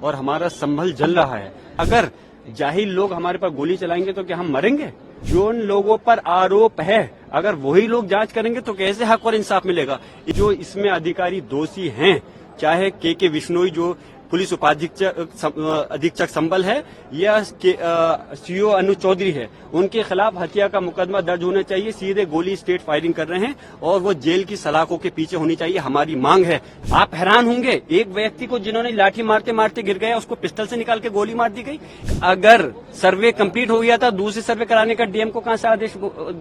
और हमारा संभल जल रहा है। अगर जाहिल लोग हमारे पर गोली चलाएंगे तो क्या हम मरेंगे? जो उन लोगों पर आरोप है, अगर वही लोग जांच करेंगे तो कैसे हक और इंसाफ मिलेगा? जो इसमें अधिकारी दोषी हैं, चाहे के विश्नोई जो पुलिस अधीक्षक संबल है या सीओ अनु चौधरी है, उनके खिलाफ हत्या का मुकदमा दर्ज होना चाहिए। सीधे गोली स्टेट फायरिंग कर रहे हैं और वो जेल की सलाखों के पीछे होनी चाहिए। हमारी मांग है। आप हैरान होंगे, एक व्यक्ति को जिन्होंने लाठी मारते मारते गिर गया, उसको पिस्टल से निकाल के गोली मार दी गई। अगर सर्वे कंप्लीट हो गया था, दूसरे सर्वे कराने का डीएम को कहां से आदेश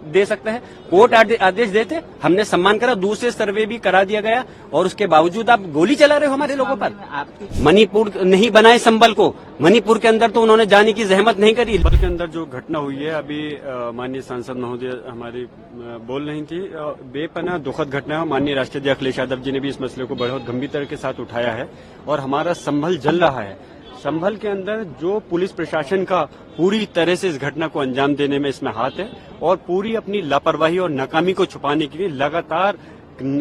दे सकता है? कोर्ट आदेश देते, हमने सम्मान करा, दूसरे सर्वे भी करा दिया गया और उसके बावजूद आप गोली चला रहे हो हमारे लोगों पर। मणिपुर नहीं बनाए संबल को, मणिपुर के अंदर तो उन्होंने जाने की जहमत नहीं करी। संबल के अंदर जो घटना हुई है, अभी माननीय सांसद महोदय हमारी बोल रही थी, बेपनाह दुखद घटना है। माननीय राष्ट्रीय अध्यक्ष अखिलेश यादव जी ने भी इस मसले को बहुत गंभीरता के साथ उठाया है और हमारा संभल जल रहा है। संभल के अंदर जो पुलिस प्रशासन का पूरी तरह से इस घटना को अंजाम देने में इसमें हाथ है और पूरी अपनी लापरवाही और नाकामी को छुपाने के लिए लगातार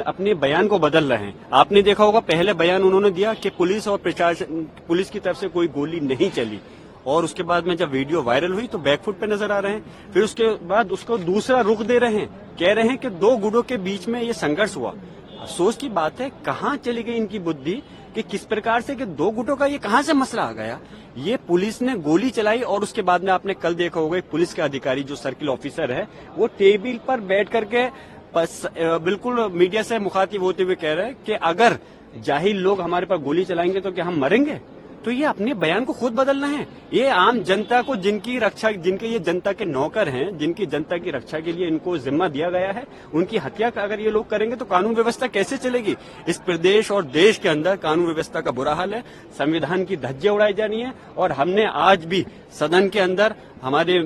अपने बयान को बदल रहे हैं। आपने देखा होगा, पहले बयान उन्होंने दिया कि पुलिस और प्रशासन, पुलिस की तरफ से कोई गोली नहीं चली, और उसके बाद में जब वीडियो वायरल हुई तो बैकफुट पे नजर आ रहे हैं। फिर उसके बाद उसको दूसरा रुख दे रहे हैं, कह रहे हैं कि दो गुटों के बीच में ये संघर्ष हुआ। अफसोस की बात है, कहां चली गई इनकी बुद्धि कि किस प्रकार से कि दो गुटों का ये कहां से मसला आ गया। ये पुलिस ने गोली चलाई और उसके बाद में आपने कल देखा होगा, पुलिस के अधिकारी जो सर्किल ऑफिसर है, वो टेबल पर बैठ करके बिल्कुल मीडिया से मुखातिब होते हुए कह रहे हैं कि अगर जाहिल लोग हमारे पर गोली चलाएंगे तो क्या हम मरेंगे? तो ये अपने बयान को खुद बदलना है। ये आम जनता को, जिनकी रक्षा, जिनके ये जनता के नौकर हैं, जिनकी जनता की रक्षा के लिए इनको जिम्मा दिया गया है, उनकी हत्या अगर ये लोग करेंगे तो कानून व्यवस्था कैसे चलेगी? इस प्रदेश और देश के अंदर कानून व्यवस्था का बुरा हाल है, संविधान की धज्जियां उड़ाई जा रही है। और हमने आज भी सदन के अंदर हमारे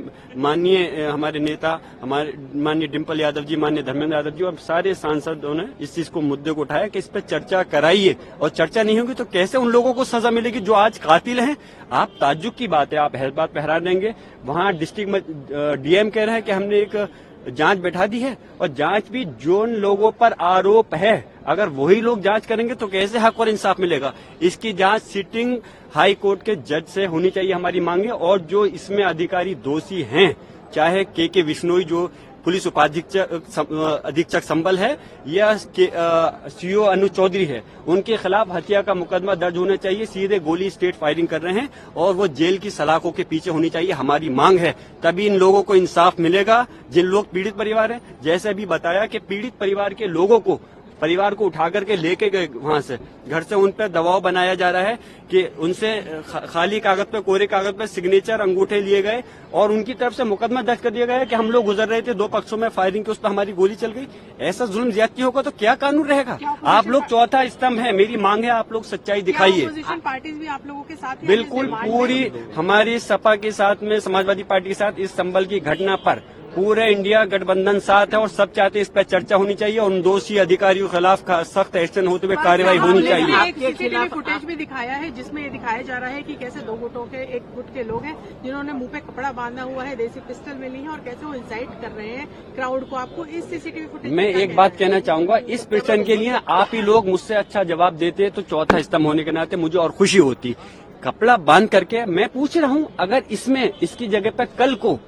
हमारे नेता, हमारे माननीय डिम्पल यादव जी, माननीय धर्मेंद्र यादव जी और सारे सांसदों ने इस चीज को, मुद्दे को उठाया कि इस पर चर्चा कराइए, और चर्चा नहीं होगी तो कैसे उन लोगों को सजा मिलेगी जो आज कातिल हैं? आप ताज्जुब की बात है, आप बात पे हैरान रहेंगे। वहां डिस्ट्रिक्ट डीएम कह रहा है कि हमने एक जांच बैठा दी है, और जांच भी जो लोगों पर आरोप है, अगर वही लोग जांच करेंगे तो कैसे हक और इंसाफ मिलेगा? इसकी जांच सिटिंग हाई कोर्ट के जज से होनी चाहिए, हमारी मांग है। और जो इसमें अधिकारी दोषी हैं, चाहे के विश्नोई जो पुलिस अधीक्षक संबल है या सीओ अनु चौधरी है, उनके खिलाफ हत्या का मुकदमा दर्ज होना चाहिए। सीधे गोली स्टेट फायरिंग कर रहे हैं और वो जेल की सलाखों के पीछे होनी चाहिए। हमारी मांग है, तभी इन लोगों को इंसाफ मिलेगा। जिन लोग पीड़ित परिवार हैं, जैसे अभी बताया कि पीड़ित परिवार के लोगों को, परिवार को उठा करके लेके गए वहां से, घर से उन पर दबाव बनाया जा रहा है कि उनसे खाली कागज पे, कोरे कागज पे सिग्नेचर, अंगूठे लिए गए और उनकी तरफ से मुकदमा दर्ज कर दिया गया है कि हम लोग गुजर रहे थे, दो पक्षों में फायरिंग की, उस पर हमारी गोली चल गई। ऐसा जुल्म ज्यादती होगा तो क्या कानून रहेगा? आप लोग चौथा स्तंभ है, मेरी मांग है, आप लोग सच्चाई दिखाइए। पार्टीज भी आप लोगों के साथ हैं? बिल्कुल, पूरी हमारी सपा के साथ में, समाजवादी पार्टी के साथ इस संबल की घटना पर पूरे इंडिया गठबंधन साथ है और सब चाहते हैं इस पर चर्चा होनी चाहिए और उन दोषी अधिकारियों के खिलाफ सख्त एक्शन होते हुए कार्रवाई होनी चाहिए। एक सीसीटीवी फुटेज भी दिखाया है जिसमें ये दिखाया जा रहा है कि कैसे दो गुटों के, एक गुट के लोग हैं जिन्होंने मुंह पे कपड़ा बांधा हुआ है, देसी पिस्टल मिली है और कैसे वो इंसाइट कर रहे हैं क्राउड को। आपको इस सीसीटीवी फुटेज मैं एक बात कहना चाहूंगा, इस प्रश्न के लिए आप ही लोग मुझसे अच्छा जवाब देते तो चौथा स्तंभ होने के नाते मुझे और खुशी होती। कपड़ा बांध करके मैं पूछ रहा हूँ, अगर इसमें इसकी जगह पर कल को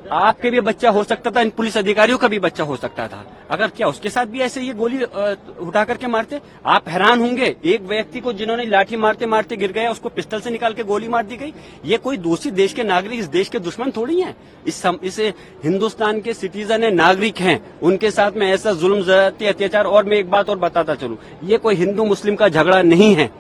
आपके भी बच्चा हो सकता था, इन पुलिस अधिकारियों का भी बच्चा हो सकता था, अगर क्या उसके साथ भी ऐसे ये गोली उठा करके मारते? आप हैरान होंगे, एक व्यक्ति को जिन्होंने लाठी मारते मारते गिर गया, उसको पिस्टल से निकाल के गोली मार दी गई। ये कोई दूसरी देश के नागरिक इस देश के दुश्मन थोड़ी हैं। इस हिंदुस्तान के सिटीजन है, नागरिक हैं, उनके साथ में ऐसा जुल्म, ज्यादती, अत्याचार। और मैं एक बात और बताता चलूं, ये कोई हिंदू मुस्लिम का झगड़ा नहीं है,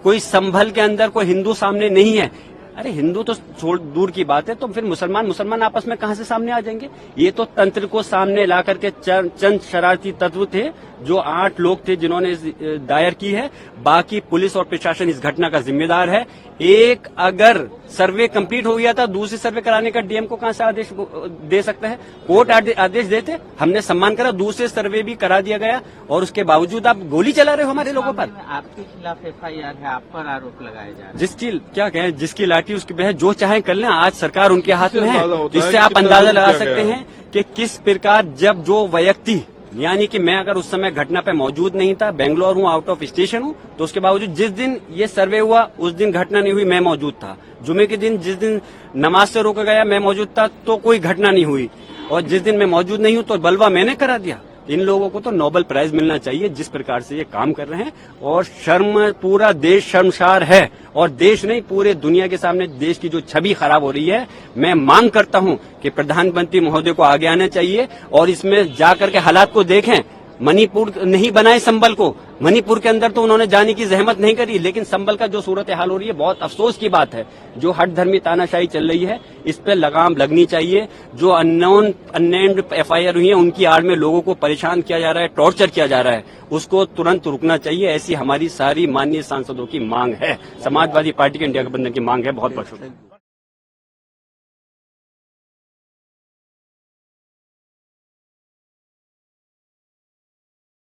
कोई संभल के अंदर कोई हिंदू सामने नहीं है। अरे हिंदू तो छोड़ दूर की बात है, तो फिर मुसलमान आपस में कहां से सामने आ जाएंगे? ये तो तंत्र को सामने ला करके चंद शरारती तत्व थे, जो 8 लोग थे जिन्होंने दायर की है। बाकी पुलिस और प्रशासन इस घटना का जिम्मेदार है। एक अगर सर्वे कंप्लीट हो गया था, दूसरे सर्वे कराने का डीएम को कहां से आदेश दे सकता है? कोर्ट आदेश देते, हमने सम्मान करा, दूसरे सर्वे भी करा दिया गया और उसके बावजूद आप गोली चला रहे हो हमारे लोगों पर। आपके खिलाफ एफआईआर है, आप पर आरोप लगाए जा रहे हैं। जिसकी क्या कहें, जिसकी लाठी उसकी बहस, जो चाहे कर लें, आज सरकार उनके हाथ में है। इससे आप अंदाजा लगा सकते हैं कि किस प्रकार जब जो व्यक्ति यानी कि मैं अगर उस समय घटना पे मौजूद नहीं था, बेंगलोर हूँ, आउट ऑफ स्टेशन हूँ, तो उसके बावजूद जिस दिन ये सर्वे हुआ उस दिन घटना नहीं हुई, मैं मौजूद था। जुमे के दिन जिस दिन नमाज से रोका गया मैं मौजूद था, तो कोई घटना नहीं हुई। और जिस दिन मैं मौजूद नहीं हूँ तो बलवा मैंने करा दिया। इन लोगों को तो नोबेल प्राइज मिलना चाहिए जिस प्रकार से ये काम कर रहे हैं। और शर्म, पूरा देश शर्मसार है, और देश नहीं पूरे दुनिया के सामने देश की जो छवि खराब हो रही है। मैं मांग करता हूं कि प्रधानमंत्री महोदय को आगे आना चाहिए और इसमें जाकर के हालात को देखें। मणिपुर नहीं बनाए संबल को, मणिपुर के अंदर तो उन्होंने जाने की जहमत नहीं करी, लेकिन संबल का जो सूरत हाल हो रही है बहुत अफसोस की बात है। जो हट धर्मी तानाशाही चल रही है इस पे लगाम लगनी चाहिए। जो अननेम्ड FIR हुई है उनकी आड़ में लोगों को परेशान किया जा रहा है, टॉर्चर किया जा रहा है, उसको तुरंत रुकना चाहिए। ऐसी हमारी सारी माननीय सांसदों की मांग है, समाजवादी पार्टी के इंडिया गठबंधन की मांग है। बहुत बहुत शुक्रिया।